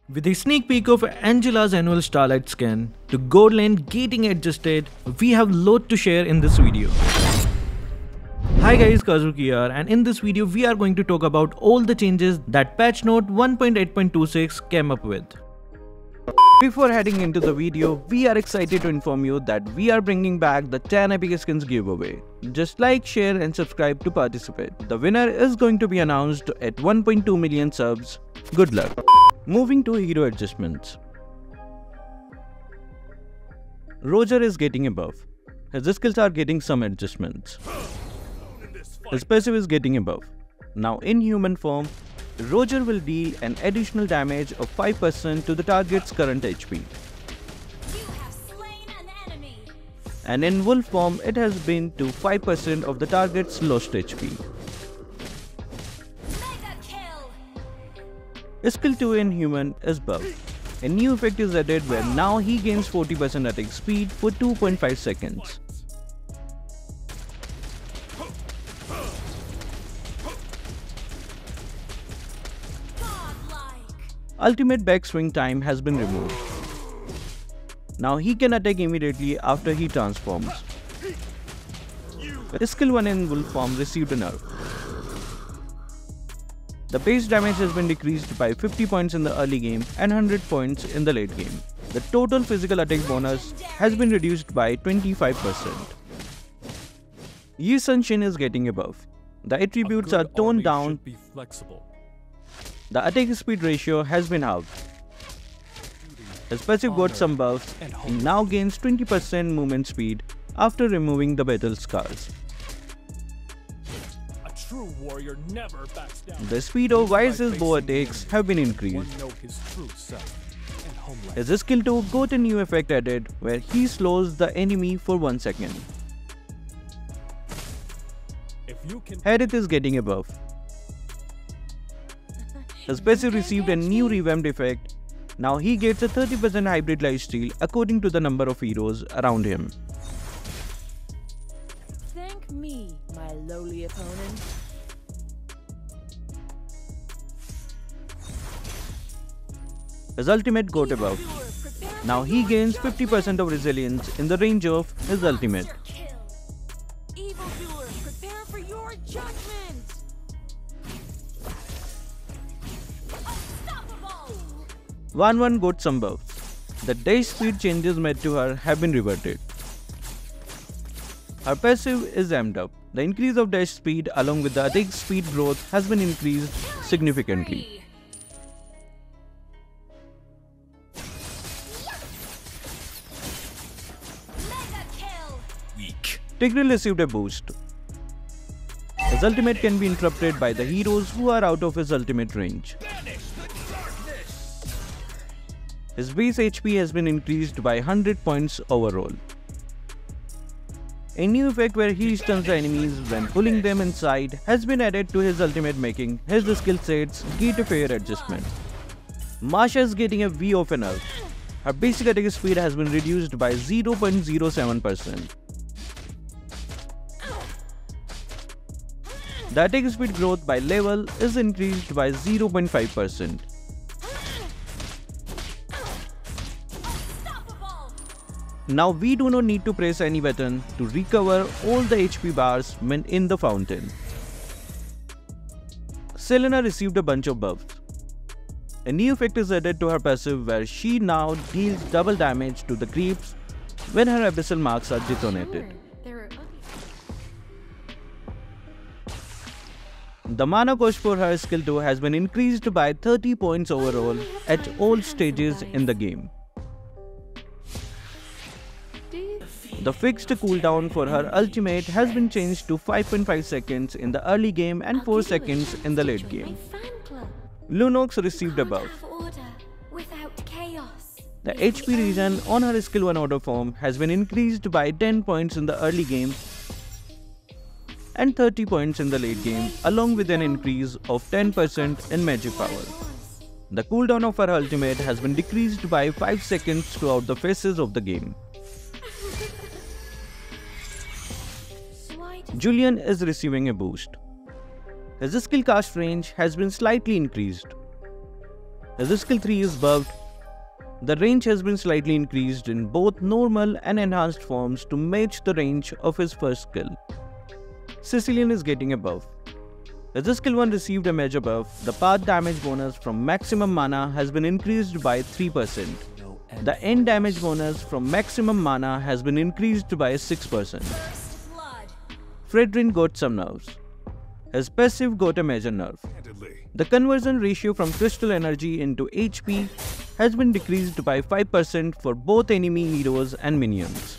With a sneak peek of Angela's annual Starlight skin, to gold lane getting adjusted, we have lot to share in this video. Hi guys, Kazuki here, and in this video we are going to talk about all the changes that patch note 1.8.26 came up with. Before heading into the video, we are excited to inform you that we are bringing back the 10 epic skins giveaway. Just like, share and subscribe to participate. The winner is going to be announced at 1.2 million subs. Good luck. Moving to hero adjustments. Roger is getting a buff. His skills are getting some adjustments. His passive is getting a buff. Now in human form, Roger will deal an additional damage of 5% to the target's current HP. And in wolf form, it has been to 5% of the target's lost HP. Skill 2 in human is buffed. A new effect is added where now he gains 40% attack speed for 2.5 seconds. Ultimate backswing time has been removed. Now he can attack immediately after he transforms. Skill 1 in wolf form received a nerf. The base damage has been decreased by 50 points in the early game and 100 points in the late game. The total physical attack bonus has been reduced by 25%. Yi Sun-shin is getting a buff. The attributes are toned down. The attack speed ratio has been halved. His passive got some buffs. He now gains 20% movement speed after removing the battle scars. True warrior never backs down. The speed of Wise's bow attacks have been increased. His skill 2 got a new effect added where he slows the enemy for 1 second. Harith is getting a buff. His passive received a new revamped effect. Now he gets a 30% hybrid lifesteal according to the number of heroes around him. Thank me, my lowly opponent. His ultimate got a buff. Now he gains 50% of resilience in the range of his ultimate. Evildoer, prepare for your judgment. Wanwan got some buffs. The dash speed changes made to her have been reverted. Her passive is amped up. The increase of dash speed along with the attack speed growth has been increased significantly. Tigreal received a boost. His ultimate can be interrupted by the heroes who are out of his ultimate range. His base HP has been increased by 100 points overall. A new effect where he stuns the enemies when pulling them inside has been added to his ultimate, making his skill sets get a fair adjustment. Masha is getting a V of a nerf. Her basic attack speed has been reduced by 0.07%. The attack speed growth by level is increased by 0.5%. Now we do not need to press any button to recover all the HP bars when in the fountain. Selena received a bunch of buffs. A new effect is added to her passive where she now deals double damage to the creeps when her abyssal marks are detonated. The mana cost for her skill 2 has been increased by 30 points overall at all stages in the game. The fixed cooldown for her ultimate has been changed to 5.5 seconds in the early game and 4 seconds in the late game. Lunox received a buff. The HP regen on her skill 1 auto form has been increased by 10 points in the early game and 30 points in the late game, along with an increase of 10% in magic power. The cooldown of her ultimate has been decreased by 5 seconds throughout the phases of the game. Julian is receiving a boost. His skill cast range has been slightly increased. As skill 3 is buffed, the range has been slightly increased in both normal and enhanced forms to match the range of his first skill. Sicilian is getting a buff. As skill 1 received a major buff, the path damage bonus from maximum mana has been increased by 3%. The end damage bonus from maximum mana has been increased by 6%. Fredrin got some nerfs. His passive got a major nerf. The conversion ratio from crystal energy into HP has been decreased by 5% for both enemy heroes and minions.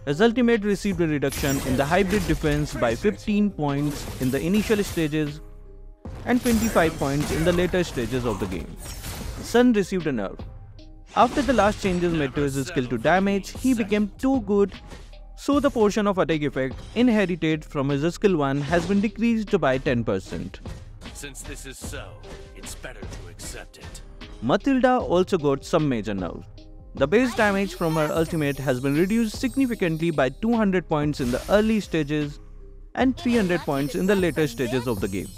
His ultimate received a reduction in the hybrid defense by 15 points in the initial stages and 25 points in the later stages of the game. Sun received a nerf. After the last changes made to his skill to damage, he became too good, so the portion of attack effect inherited from his skill 1 has been decreased by 10%. Since this is so, it's better to accept it. Matilda also got some major nerfs. The base damage from her ultimate has been reduced significantly by 200 points in the early stages and 300 points in the later stages of the game.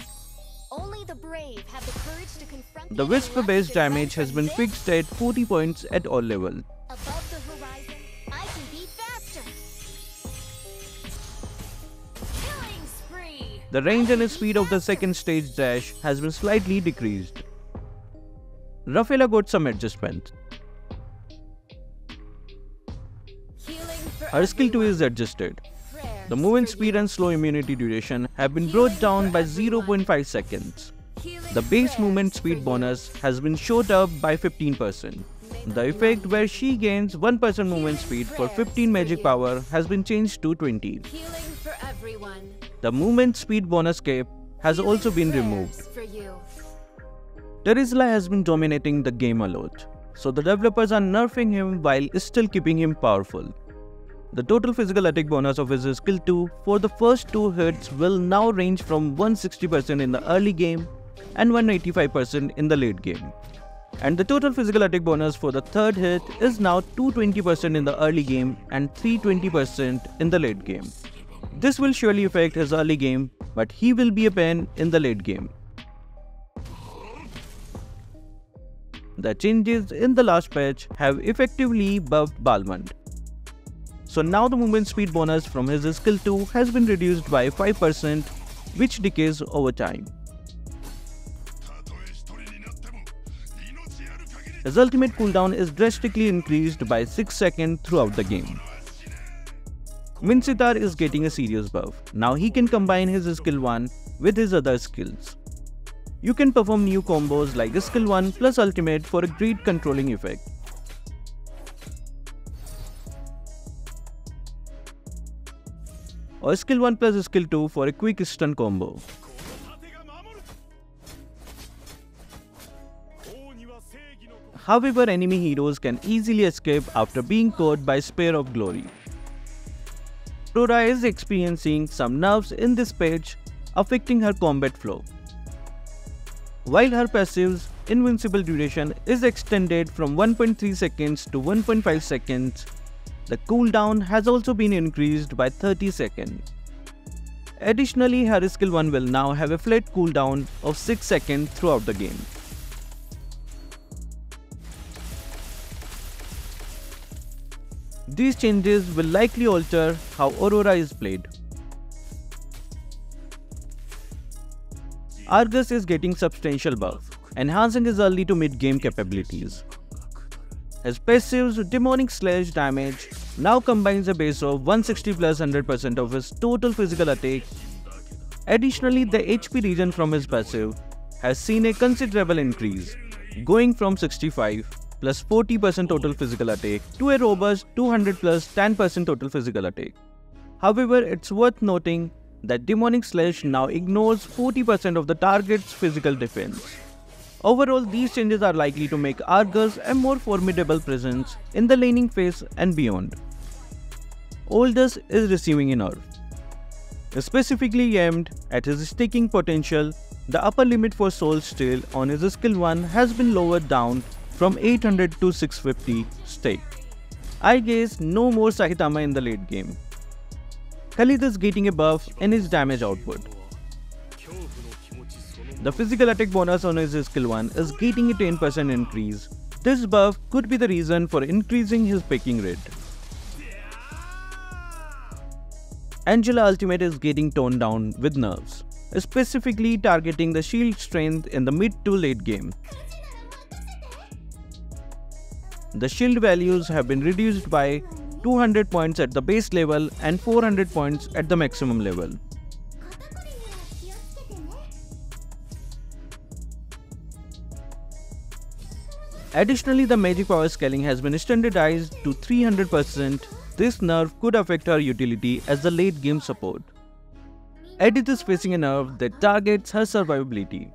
Only the brave have the courage to confront The Wisp base damage has been fixed at 40 points at all levels. above the horizon. I can be faster. Killing spree. The range and speed of the second stage dash has been slightly decreased. Rafaela got some adjustments. Her skill 2 is adjusted. The movement speed and slow immunity duration have been brought down by 0.5 seconds. The base movement speed bonus has been shot up by 15%. The effect where she gains 1% movement speed for 15 magic power has been changed to 20. Healing for everyone. The movement speed bonus cape has also been removed. For you. Terizla has been dominating the game a lot, so the developers are nerfing him while still keeping him powerful. The total physical attack bonus of his skill 2 for the first 2 hits will now range from 160% in the early game and 185% in the late game. And the total physical attack bonus for the third hit is now 220% in the early game and 320% in the late game. This will surely affect his early game, but he will be a pain in the late game. The changes in the last patch have effectively buffed Balmond. So now the movement speed bonus from his skill 2 has been reduced by 5%, which decays over time. His ultimate cooldown is drastically increased by 6 seconds throughout the game. Mincitar is getting a serious buff. Now he can combine his skill 1 with his other skills. You can perform new combos like skill 1 plus ultimate for a great controlling effect. Or skill 1 plus skill 2 for a quick stun combo. However, enemy heroes can easily escape after being caught by Spear of Glory. Aurora is experiencing some nerfs in this patch, affecting her combat flow. While her passive's invincible duration is extended from 1.3 seconds to 1.5 seconds, the cooldown has also been increased by 30 seconds. Additionally, her skill 1 will now have a flat cooldown of 6 seconds throughout the game. These changes will likely alter how Aurora is played. Argus is getting substantial buff, enhancing his early to mid game capabilities. His passive's demonic slash damage now combines a base of 160 plus 100% of his total physical attack. Additionally, the HP regen from his passive has seen a considerable increase, going from 65 plus 40% total physical attack to a robust 200 plus 10% total physical attack. However, it's worth noting that demonic slash now ignores 40% of the target's physical defense. Overall, these changes are likely to make Argus a more formidable presence in the laning phase and beyond. Oldus is receiving a nerf. Specifically aimed at his staking potential, the upper limit for Soul Steal on his skill 1 has been lowered down from 800 to 650 stake. I guess no more Saitama in the late game. Khalid is getting a buff in his damage output. The physical attack bonus on his skill 1 is getting a 10% increase. This buff could be the reason for increasing his picking rate. Angela ultimate is getting toned down with nerfs, specifically targeting the shield strength in the mid to late game. The shield values have been reduced by 200 points at the base level and 400 points at the maximum level. Additionally, the magic power scaling has been standardized to 300%. This nerf could affect her utility as the late game support. Edith is facing a nerf that targets her survivability.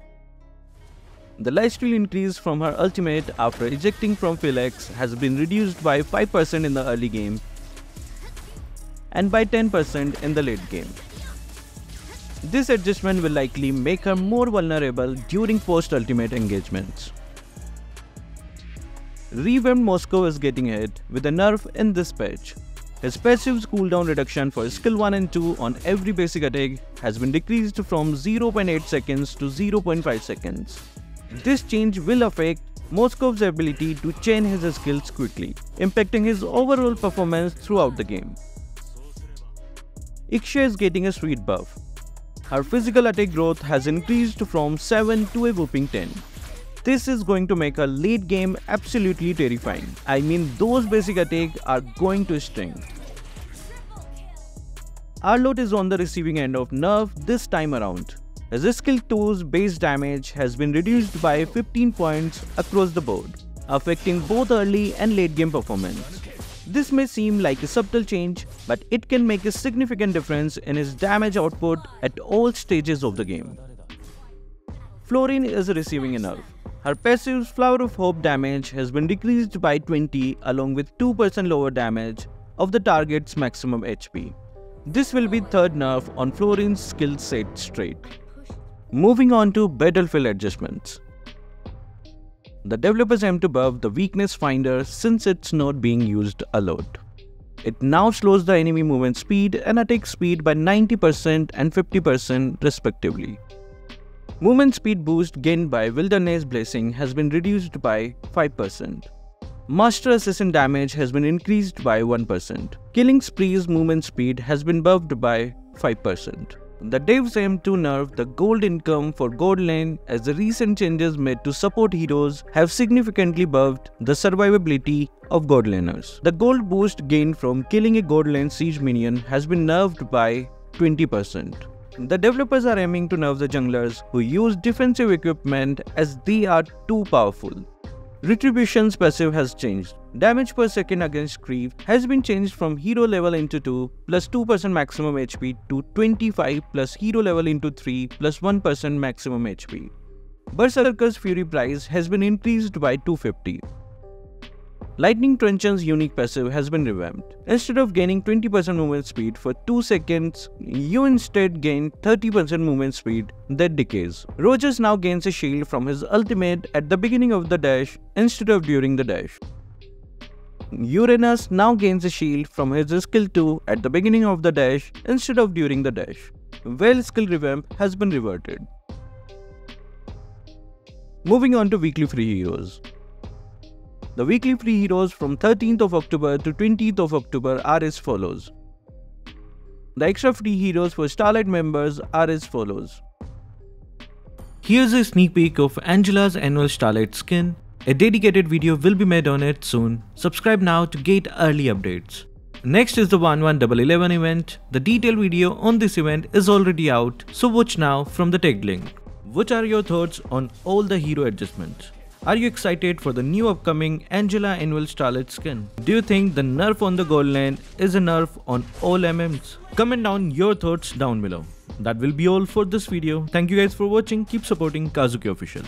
The lifesteal increase from her ultimate after ejecting from Felix has been reduced by 5% in the early game and by 10% in the late game. This adjustment will likely make her more vulnerable during post-ultimate engagements. Revamped Moscow is getting hit with a nerf in this patch. His passive's cooldown reduction for skill 1 and 2 on every basic attack has been decreased from 0.8 seconds to 0.5 seconds. This change will affect Moscow's ability to chain his skills quickly, impacting his overall performance throughout the game. Ixia is getting a sweet buff. Her physical attack growth has increased from 7 to a whopping 10. This is going to make her late game absolutely terrifying. I mean, those basic attacks are going to sting. Arlott is on the receiving end of nerf this time around. His skill 2's base damage has been reduced by 15 points across the board, affecting both early and late game performance. This may seem like a subtle change, but it can make a significant difference in his damage output at all stages of the game. Florine is receiving a nerf. Her passive's Flower of Hope damage has been decreased by 20 along with 2% lower damage of the target's maximum HP. This will be third nerf on Florine's skill set straight. Moving on to battlefield adjustments. The developers aim to buff the weakness finder since it's not being used a lot. It now slows the enemy movement speed and attack speed by 90% and 50% respectively. Movement speed boost gained by Wilderness Blessing has been reduced by 5%. Master Assassin damage has been increased by 1%. Killing Spree's movement speed has been buffed by 5%. The devs aim to nerf the gold income for gold lane as the recent changes made to support heroes have significantly buffed the survivability of gold laners. The gold boost gained from killing a gold lane siege minion has been nerfed by 20%. The developers are aiming to nerf the junglers who use defensive equipment as they are too powerful. Retribution's passive has changed. Damage per second against creep has been changed from hero level into 2 plus 2% maximum HP to 25 plus hero level into 3 plus 1% maximum HP. Berserker's Fury price has been increased by 250. Lightning Truncheon's unique passive has been revamped. Instead of gaining 20% movement speed for 2 seconds, you instead gain 30% movement speed that decays. Rogers now gains a shield from his ultimate at the beginning of the dash instead of during the dash. Uranus now gains a shield from his skill 2 at the beginning of the dash instead of during the dash. Well, skill revamp has been reverted. Moving on to weekly free heroes. The weekly free heroes from 13th of October to 20th of October are as follows. The extra free heroes for Starlight members are as follows. Here's a sneak peek of Angela's annual Starlight skin. A dedicated video will be made on it soon. Subscribe now to get early updates. Next is the Wanwan 1111 event. The detailed video on this event is already out, so watch now from the tag link. What are your thoughts on all the hero adjustments? Are you excited for the new upcoming Angela annual Starlight skin? Do you think the nerf on the gold lane is a nerf on all MMs? Comment down your thoughts down below. That will be all for this video. Thank you guys for watching. Keep supporting Kazuki Official.